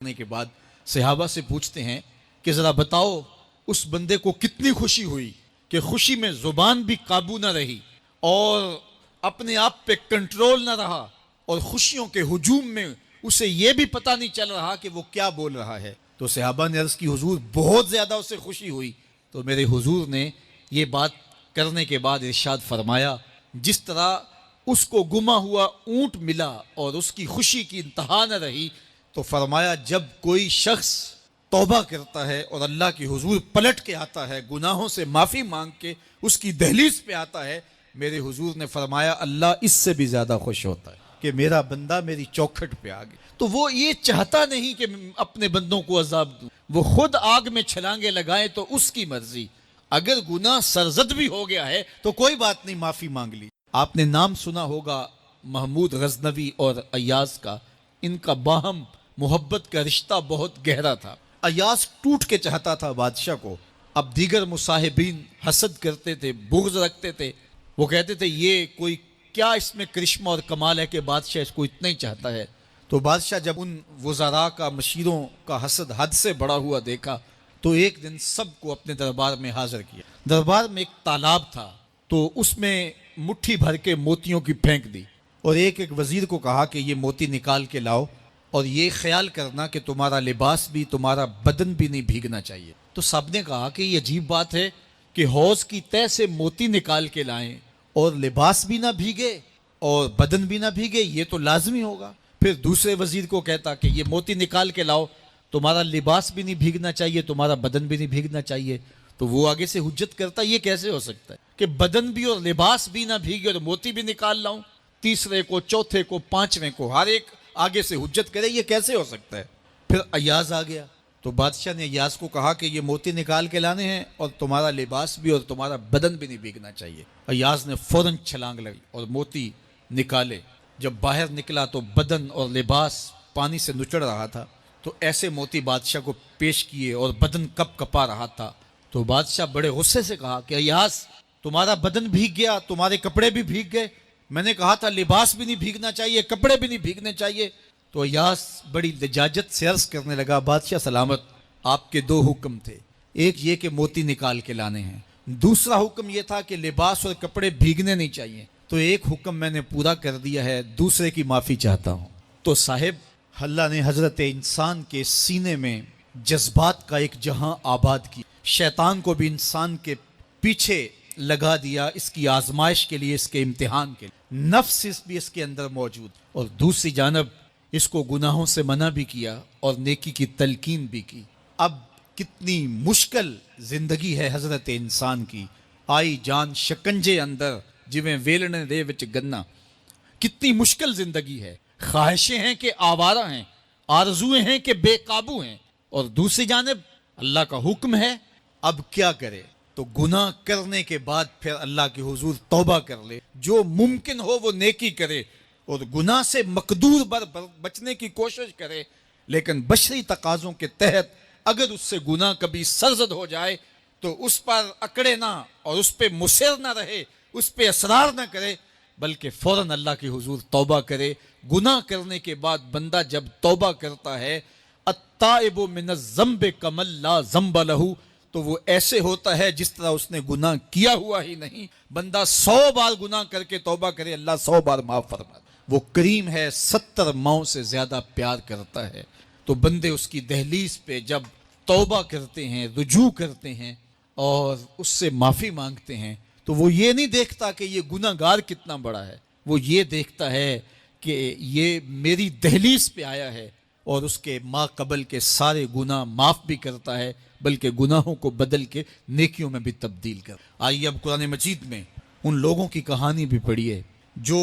کرنے کے بعد صحابہ سے پوچھتے ہیں کہ ذرا بتاؤ اس بندے کو کتنی خوشی ہوئی کہ خوشی میں زبان بھی قابو نہ رہی اور اپنے آپ پہ کنٹرول نہ رہا اور خوشیوں کے ہجوم میں اسے یہ بھی پتہ نہیں چل رہا کہ وہ کیا بول رہا ہے۔ تو صحابہ نے عرض کی حضور بہت زیادہ اسے خوشی ہوئی۔ تو میرے حضور نے یہ بات کرنے کے بعد ارشاد فرمایا جس طرح اس کو گما ہوا اونٹ ملا اور اس کی خوشی کی انتہا نہ رہی، تو فرمایا جب کوئی شخص توبہ کرتا ہے اور اللہ کی حضور پلٹ کے آتا ہے، گناہوں سے معافی مانگ کے اس کی دہلیز پہ آتا ہے، میرے حضور نے فرمایا اللہ اس سے بھی زیادہ خوش ہوتا ہے کہ میرا بندہ میری چوکھٹ پہ آ گیا۔ تو وہ یہ چاہتا نہیں کہ اپنے بندوں کو عذاب دوں، وہ خود آگ میں چھلانگے لگائے تو اس کی مرضی۔ اگر گناہ سرزد بھی ہو گیا ہے تو کوئی بات نہیں، معافی مانگ لی۔ آپ نے نام سنا ہوگا محمود غزنوی اور ایاز کا، ان کا باہم محبت کا رشتہ بہت گہرا تھا۔ ایاز ٹوٹ کے چاہتا تھا بادشاہ کو، اب دیگر مصاحبین حسد کرتے تھے، بغض رکھتے تھے، وہ کہتے تھے یہ کوئی کیا اس میں کرشمہ اور کمال ہے کہ بادشاہ اس کو اتنا ہی چاہتا ہے۔ تو بادشاہ جب ان وزراء کا، مشیروں کا حسد حد سے بڑا ہوا دیکھا تو ایک دن سب کو اپنے دربار میں حاضر کیا۔ دربار میں ایک تالاب تھا تو اس میں مٹھی بھر کے موتیوں کی پھینک دی اور ایک وزیر کو کہا کہ یہ موتی نکال کے لاؤ اور یہ خیال کرنا کہ تمہارا لباس بھی، تمہارا بدن بھی نہیں بھیگنا چاہیے۔ تو سب نے کہا کہ یہ عجیب بات ہے کہ حوض کی تہ سے موتی نکال کے لائیں اور لباس بھی نہ بھیگے اور بدن بھی نہ بھیگے، یہ تو لازمی ہوگا۔ پھر دوسرے وزیر کو کہتا کہ یہ موتی نکال کے لاؤ، تمہارا لباس بھی نہیں بھیگنا چاہیے، تمہارا بدن بھی نہیں بھیگنا چاہیے۔ تو وہ آگے سے حجت کرتا یہ کیسے ہو سکتا ہے کہ بدن بھی اور لباس بھی نہ بھیگے اور موتی بھی نکال لاؤں؟ تیسرے کو، چوتھے کو، پانچویں کو، ہر ایک آگے سے حجت کرے یہ کیسے ہو سکتا ہے؟ پھر ایاز آ گیا تو بادشاہ نے ایاز کو کہا کہ یہ موتی نکال کے لانے ہیں اور تمہارا لباس بھی اور تمہارا بدن بھی نہیں بھیگنا چاہیے۔ ایاز نے فوراً چھلانگ لگی اور موتی نکالے۔ جب باہر نکلا تو بدن اور لباس پانی سے نچڑ رہا تھا، تو ایسے موتی بادشاہ کو پیش کیے اور بدن کپ کپا رہا تھا۔ تو بادشاہ بڑے غصے سے کہا کہ ایاز تمہارا بدن بھیگ گیا، تمہارے کپڑے بھی بھیگ گئے، میں نے کہا تھا لباس بھی نہیں بھیگنا چاہیے، کپڑے بھی نہیں بھیگنے چاہیے۔ تو ایاز بڑی لجاجت سے عرض کرنے لگا بادشاہ سلامت، آپ کے دو حکم تھے، ایک یہ کہ موتی نکال کے لانے ہیں، دوسرا حکم یہ تھا کہ لباس اور کپڑے بھیگنے نہیں چاہیے، تو ایک حکم میں نے پورا کر دیا ہے، دوسرے کی معافی چاہتا ہوں۔ تو صاحب اللہ نے حضرت انسان کے سینے میں جذبات کا ایک جہاں آباد کی، شیطان کو بھی انسان کے پیچھے لگا دیا اس کی آزمائش کے لیے، اس کے امتحان کے لیے، نفس بھی اس کے اندر موجود، اور دوسری جانب اس کو گناہوں سے منع بھی کیا اور نیکی کی تلقین بھی کی۔ اب کتنی مشکل زندگی ہے حضرت انسان کی، آئی جان شکنجے اندر جویں ویلنے دے وچ گنا، کتنی مشکل زندگی ہے، خواہشیں ہیں کہ آوارہ ہیں، آرزویں ہیں کہ بے قابو ہیں، اور دوسری جانب اللہ کا حکم ہے، اب کیا کرے؟ تو گناہ کرنے کے بعد پھر اللہ کے حضور توبہ کر لے، جو ممکن ہو وہ نیکی کرے اور گناہ سے مقدور بچنے کی کوشش کرے، لیکن بشری تقاضوں کے تحت اگر اس سے گناہ کبھی سرزد ہو جائے تو اس پر اکڑے نہ اور اس پہ مصر نہ رہے، اس پہ اصرار نہ کرے، بلکہ فوراً اللہ کے حضور توبہ کرے۔ گناہ کرنے کے بعد بندہ جب توبہ کرتا ہے، التائب من الذنب کمن لا ذنب لہ، تو وہ ایسے ہوتا ہے جس طرح اس نے گناہ کیا ہوا ہی نہیں۔ بندہ 100 بار گناہ کر کے توبہ کرے، اللہ 100 بار معاف فرما دے۔ وہ کریم ہے، 70 ماؤں سے زیادہ پیار کرتا ہے۔ تو بندے اس کی دہلیز پہ جب توبہ کرتے ہیں، رجوع کرتے ہیں اور اس سے معافی مانگتے ہیں، تو وہ یہ نہیں دیکھتا کہ یہ گناہ گار کتنا بڑا ہے، وہ یہ دیکھتا ہے کہ یہ میری دہلیز پہ آیا ہے اور اس کے ما قبل کے سارے گناہ معاف بھی کرتا ہے، بلکہ گناہوں کو بدل کے نیکیوں میں بھی تبدیل کر۔ آئیے اب قرآن مجید میں ان لوگوں کی کہانی بھی پڑھیے جو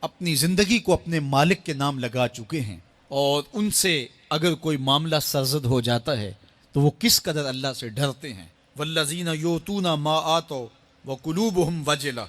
اپنی زندگی کو اپنے مالک کے نام لگا چکے ہیں، اور ان سے اگر کوئی معاملہ سرزد ہو جاتا ہے تو وہ کس قدر اللہ سے ڈرتے ہیں۔ والذین یؤتون ما آتوا وقلوبہم وجلہ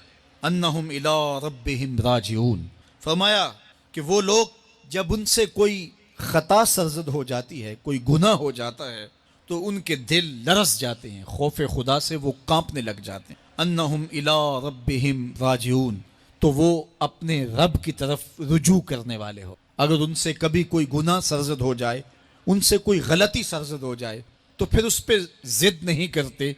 انہم الی ربہم راجعون۔ فرمایا کہ وہ لوگ جب ان سے کوئی خطا سرزد ہو جاتی ہے، کوئی گناہ ہو جاتا ہے، تو ان کے دل لرز جاتے ہیں، خوف خدا سے وہ کانپنے لگ جاتے ہیں۔ انہم الی ربہم راجعون، تو وہ اپنے رب کی طرف رجوع کرنے والے ہو۔ اگر ان سے کبھی کوئی گناہ سرزد ہو جائے، ان سے کوئی غلطی سرزد ہو جائے تو پھر اس پہ ضد نہیں کرتے،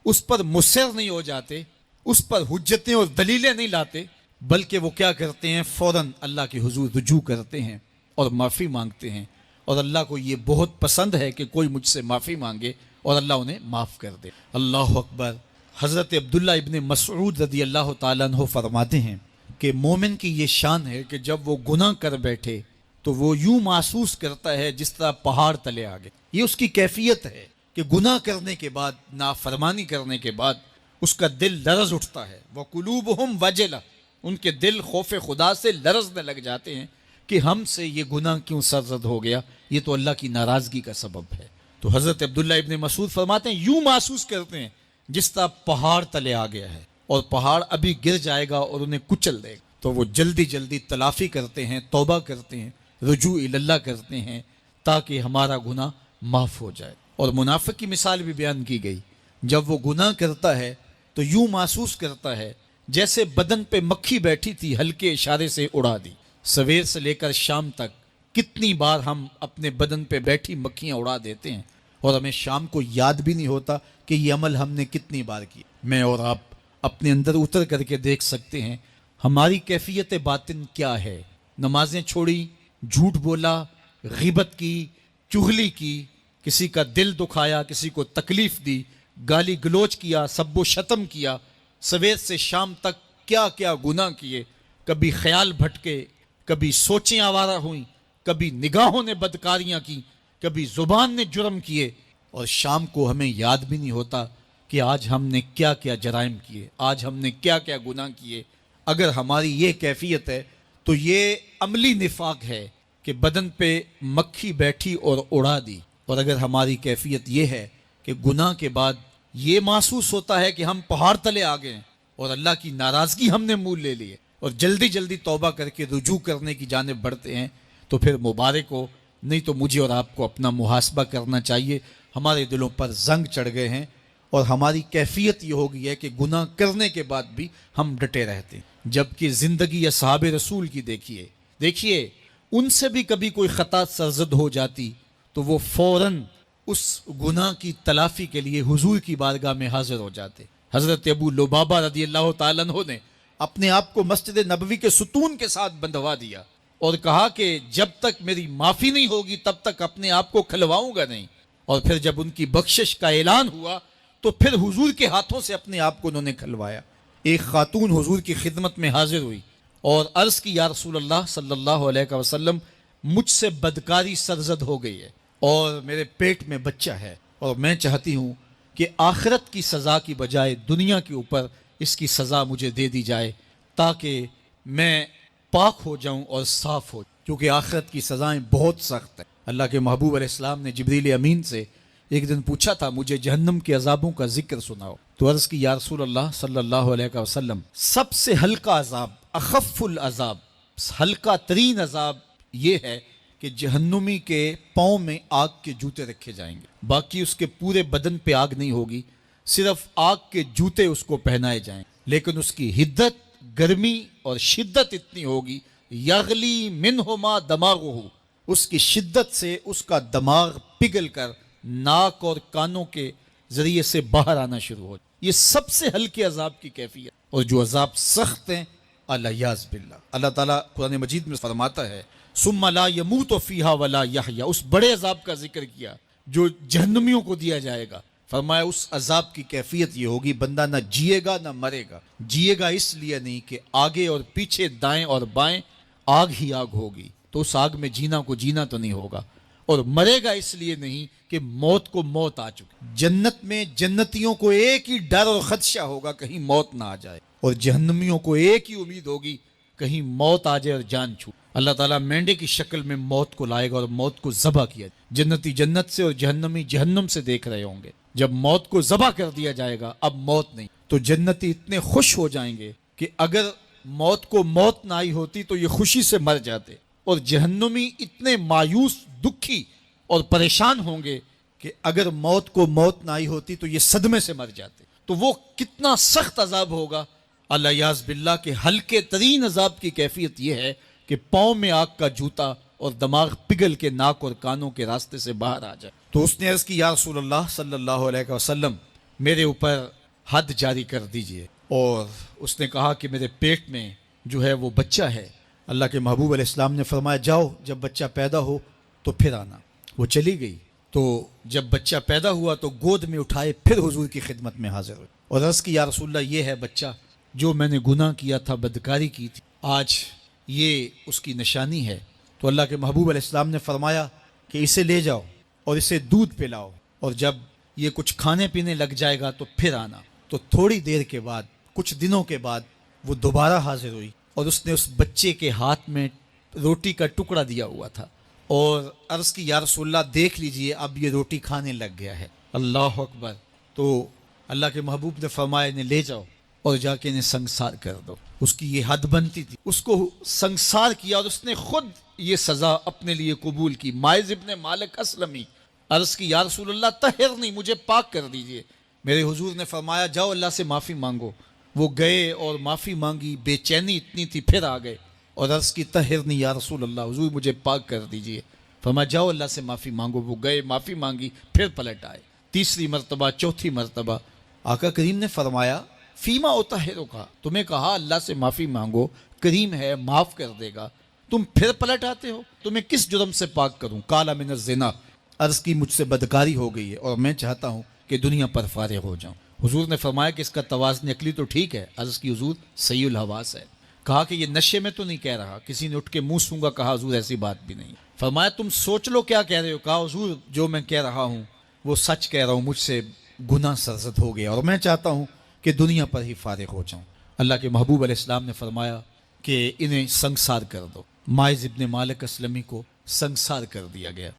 اس پر مصر نہیں ہو جاتے، اس پر حجتیں اور دلیلیں نہیں لاتے، بلکہ وہ کیا کرتے ہیں، فوراً اللہ کے حضور رجوع کرتے ہیں اور معافی مانگتے ہیں. اور اللہ کو یہ بہت پسند ہے کہ کوئی مجھ سے معافی مانگے اور اللہ انہیں معاف کر دے. اللہ اکبر. حضرت عبداللہ ابن مسعود رضی اللہ تعالیٰ عنہ فرماتے ہیں کہ مومن کی یہ شان ہے کہ جب وہ گناہ کر بیٹھے تو وہ یوں محسوس کرتا ہے جس طرح پہاڑ تلے آ گئے. یہ اس کی کیفیت ہے کہ گناہ کرنے کے بعد، نافرمانی کرنے کے بعد اس کا دل لرز اٹھتا ہے. وَقُلُوبُهُمْ وَجِلَةٌ، ان کے دل خوف خدا سے لرزنے لگ جاتے ہیں کہ ہم سے یہ گناہ کیوں سرزد ہو گیا، یہ تو اللہ کی ناراضگی کا سبب ہے. تو حضرت عبداللہ ابن مسعود فرماتے ہیں یوں محسوس کرتے ہیں جس طرح پہاڑ تلے آ گیا ہے اور پہاڑ ابھی گر جائے گا اور انہیں کچل دے گا. تو وہ جلدی جلدی تلافی کرتے ہیں، توبہ کرتے ہیں، رجوع اللہ کرتے ہیں تاکہ ہمارا گناہ معاف ہو جائے. اور منافق کی مثال بھی بیان کی گئی. جب وہ گناہ کرتا ہے تو یوں محسوس کرتا ہے جیسے بدن پہ مکھی بیٹھی تھی، ہلکے اشارے سے اڑا دی. سویر سے لے کر شام تک کتنی بار ہم اپنے بدن پہ بیٹھی مکھیاں اڑا دیتے ہیں اور ہمیں شام کو یاد بھی نہیں ہوتا کہ یہ عمل ہم نے کتنی بار کیا. میں اور آپ اپنے اندر اتر کر کے دیکھ سکتے ہیں ہماری کیفیت باطن کیا ہے. نمازیں چھوڑی، جھوٹ بولا، غیبت کی، چغلی کی، کسی کا دل دکھایا، کسی کو تکلیف دی، گالی گلوچ کیا، سب و شتم کیا، سویر سے شام تک کیا کیا گناہ کیے. کبھی خیال بھٹکے، کبھی سوچیں آوارہ ہوئیں، کبھی نگاہوں نے بدکاریاں کی، کبھی زبان نے جرم کیے، اور شام کو ہمیں یاد بھی نہیں ہوتا کہ آج ہم نے کیا کیا جرائم کیے، آج ہم نے کیا کیا گناہ کیے. اگر ہماری یہ کیفیت ہے تو یہ عملی نفاق ہے کہ بدن پہ مکھی بیٹھی اور اڑا دی. اور اگر ہماری کیفیت یہ ہے کہ گناہ کے بعد یہ محسوس ہوتا ہے کہ ہم پہاڑ تلے آ گئے ہیں اور اللہ کی ناراضگی ہم نے مول لے لی ہے اور جلدی جلدی توبہ کر کے رجوع کرنے کی جانب بڑھتے ہیں، تو پھر مبارک ہو. نہیں تو مجھے اور آپ کو اپنا محاسبہ کرنا چاہیے. ہمارے دلوں پر زنگ چڑھ گئے ہیں اور ہماری کیفیت یہ ہو گئی ہے کہ گناہ کرنے کے بعد بھی ہم ڈٹے رہتے ہیں. جبکہ زندگی اصحاب رسول کی دیکھیے ان سے بھی کبھی کوئی خطا سرزد ہو جاتی تو وہ فوراً اس گناہ کی تلافی کے لیے حضور کی بارگاہ میں حاضر ہو جاتے. حضرت ابو لبابہ رضی اللہ تعالیٰ عنہ نے اپنے آپ کو مسجد نبوی کے ستون کے ساتھ بندھوا دیا اور کہا کہ جب تک میری معافی نہیں ہوگی تب تک اپنے آپ کو کھلواؤں گا نہیں. اور پھر جب ان کی بخشش کا اعلان ہوا تو پھر حضور کے ہاتھوں سے اپنے آپ کو انہوں نے کھلوایا. ایک خاتون حضور کی خدمت میں حاضر ہوئی اور عرض کی یا رسول اللہ صلی اللہ علیہ وسلم، مجھ سے بدکاری سرزد ہو گئی ہے اور میرے پیٹ میں بچہ ہے اور میں چاہتی ہوں کہ آخرت کی سزا کی بجائے دنیا کے اوپر اس کی سزا مجھے دے دی جائے تاکہ میں پاک ہو جاؤں اور صاف ہو جاؤں، کیونکہ آخرت کی سزائیں بہت سخت ہیں. اللہ کے محبوب علیہ السلام نے جبریل امین سے ایک دن پوچھا تھا مجھے جہنم کے عذابوں کا ذکر سناؤ. تو عرض کی یا رسول اللہ صلی اللہ علیہ وسلم، سب سے ہلکا عذاب، اخف العذاب، ہلکا ترین عذاب یہ ہے کہ جہنمی کے پاؤں میں آگ کے جوتے رکھے جائیں گے. باقی اس کے پورے بدن پہ آگ نہیں ہوگی، صرف آگ کے جوتے اس کو پہنائے جائیں، لیکن اس کی حدت، گرمی اور شدت اتنی ہوگی، یغلی منہما دماغہ، اس کی شدت سے اس کا دماغ پگھل کر ناک اور کانوں کے ذریعے سے باہر آنا شروع ہو. یہ سب سے ہلکے عذاب کی کیفیت. اور جو عذاب سخت ہیں الیاذ باللہ، اللہ تعالیٰ قرآن مجید میں فرماتا ہے ثم لا يموت فیہا ولا یحیا. اس بڑے عذاب کا ذکر کیا جو جہنمیوں کو دیا جائے گا. فرمایا اس عذاب کی کیفیت یہ ہوگی بندہ نہ جیے گا نہ مرے گا. جیے گا اس لیے نہیں کہ آگے اور پیچھے، دائیں اور بائیں آگ ہی آگ ہوگی، تو اس آگ میں جینا کو جینا تو نہیں ہوگا. اور مرے گا اس لیے نہیں کہ موت کو موت آ چکی. جنت میں جنتیوں کو ایک ہی ڈر اور خدشہ ہوگا کہیں موت نہ آ جائے، اور جہنمیوں کو ایک ہی امید ہوگی کہیں موت آ جائے اور جان چھوٹ. اللہ تعالیٰ مینڈے کی شکل میں موت کو لائے گا اور موت کو ذبح کیا. جنتی جنت سے اور جہنمی جہنم سے دیکھ رہے ہوں گے. جب موت کو ذبح کر دیا جائے گا اب موت نہیں، تو جنتی اتنے خوش ہو جائیں گے کہ اگر موت کو موت نہ آئی ہوتی تو یہ خوشی سے مر جاتے. اور جہنمی اتنے مایوس، دکھی اور پریشان ہوں گے کہ اگر موت کو موت نہ آئی ہوتی تو یہ صدمے سے مر جاتے. تو وہ کتنا سخت عذاب ہوگا الیاذ باللہ. کہ ہلکے ترین عذاب کی کیفیت یہ ہے کہ پاؤں میں آگ کا جوتا اور دماغ پگھل کے ناک اور کانوں کے راستے سے باہر آ جائے۔ تو اس نے عرض کی یا رسول اللہ صلی اللہ علیہ وسلم میرے اوپر حد جاری کر دیجئے، اور اس نے کہا کہ میرے پیٹ میں جو ہے وہ بچہ ہے۔ اللہ کے محبوب علیہ السلام نے فرمایا جاؤ جب بچہ پیدا ہو تو پھر آنا۔ وہ چلی گئی، تو جب بچہ پیدا ہوا تو گود میں اٹھائے پھر حضور کی خدمت میں حاضر ہوئی اور عرض کی یا رسول اللہ یہ ہے بچہ جو میں نے گناہ کیا تھا، بدکاری کی تھی، آج یہ اس کی نشانی ہے۔ تو اللہ کے محبوب علیہ السلام نے فرمایا کہ اسے لے جاؤ اور اسے دودھ پلاؤ، اور جب یہ کچھ کھانے پینے لگ جائے گا تو پھر آنا۔ تو تھوڑی دیر کے بعد، کچھ دنوں کے بعد وہ دوبارہ حاضر ہوئی اور اس نے اس بچے کے ہاتھ میں روٹی کا ٹکڑا دیا ہوا تھا اور عرض کی یا رسول اللہ دیکھ لیجئے اب یہ روٹی کھانے لگ گیا ہے۔ اللہ اکبر۔ تو اللہ کے محبوب نے فرمایا انہیں لے جاؤ اور جا کے انہیں سنگسار کر دو۔ اس کی یہ حد بنتی تھی، اس کو سنگسار کیا اور اس نے خود یہ سزا اپنے لیے قبول کی۔ مائز ابن مالک اسلمی عرض کی یا رسول اللہ طہرنی، مجھے پاک کر دیجئے۔ میرے حضور نے فرمایا جاؤ اللہ سے معافی مانگو۔ وہ گئے اور معافی مانگی، بے چینی اتنی تھی، پھر آ گئے اور عرض کی طہرنی یا رسول اللہ، حضور مجھے پاک کر دیجئے۔ فرمایا جاؤ اللہ سے معافی مانگو۔ وہ گئے، معافی مانگی، پھر پلٹ آئے، تیسری مرتبہ، چوتھی مرتبہ۔ آقا کریم نے فرمایا فیما اطہرک، تمہیں کہا اللہ سے معافی مانگو، کریم ہے معاف کر دے گا، تم پھر پلٹ آتے ہو، تمہیں کس جرم سے پاک کروں؟ قال من الزنا، عرض کی مجھ سے بدکاری ہو گئی ہے اور میں چاہتا ہوں کہ دنیا پر فارغ ہو جاؤں۔ حضور نے فرمایا کہ اس کا توازن عقلی تو ٹھیک ہے، عرض کی حضور صحیح الحواس ہے۔ کہا کہ یہ نشے میں تو نہیں کہہ رہا، کسی نے اٹھ کے منہ سونگا، کہا حضور ایسی بات بھی نہیں۔ فرمایا تم سوچ لو کیا کہہ رہے ہو؟ کہا حضور جو میں کہہ رہا ہوں وہ سچ کہہ رہا ہوں، مجھ سے گناہ سرزد ہو گیا اور میں چاہتا ہوں کہ دنیا پر ہی فارغ ہو جاؤں۔ اللہ کے محبوب علیہ السلام نے فرمایا کہ انہیں سنگسار کر دو۔ مائز ابن مالک اسلمی کو سنگسار کر دیا گیا۔